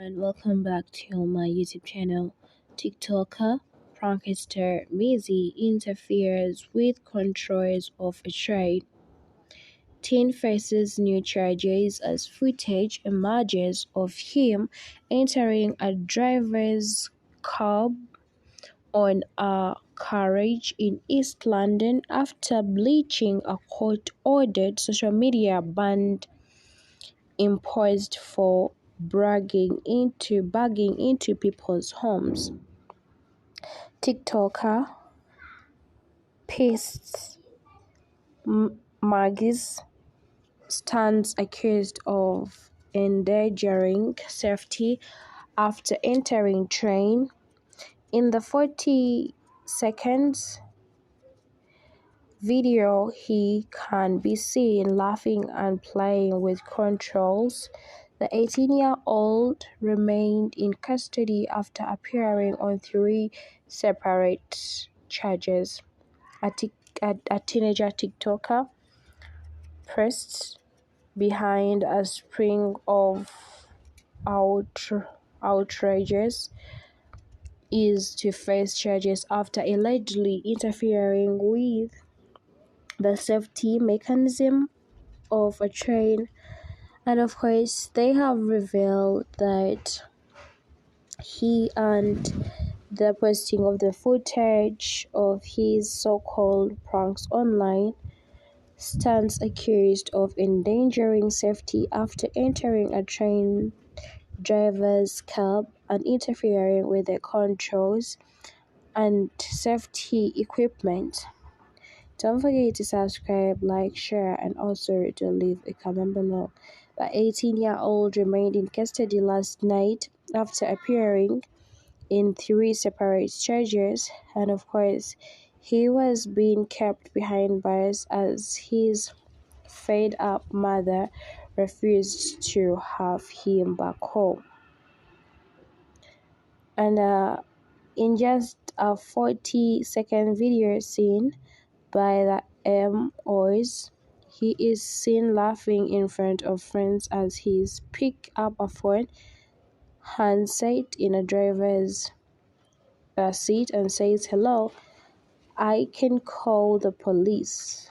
and welcome back to my YouTube channel. TikToker Prankster Mizzy interferes with controls of a train. Teen faces new charges as footage emerges of him entering a driver's cab on a carriage in East London after breaching a court-ordered social media ban imposed for bragging into people's homes. TikToker Paste Magis stands accused of endangering safety after entering train. In the 40 seconds video, he can be seen laughing and playing with controls. The 18-year-old remained in custody after appearing on 3 separate charges. A teenager TikToker pressed behind a string of outrages is to face charges after allegedly interfering with the safety mechanism of a train. And of course, they have revealed that he and the posting of the footage of his so-called pranks online stands accused of endangering safety after entering a train driver's cab and interfering with the controls and safety equipment. Don't forget to subscribe, like, share, and also to leave a comment below. The 18-year-old remained in custody last night after appearing in 3 separate charges, and of course, he was being kept behind bars as his fed-up mother refused to have him back home. And in just a 40-second video seen by the MOs, he is seen laughing in front of friends as he picks up a phone handset in a driver's seat and says, "Hello, I can call the police."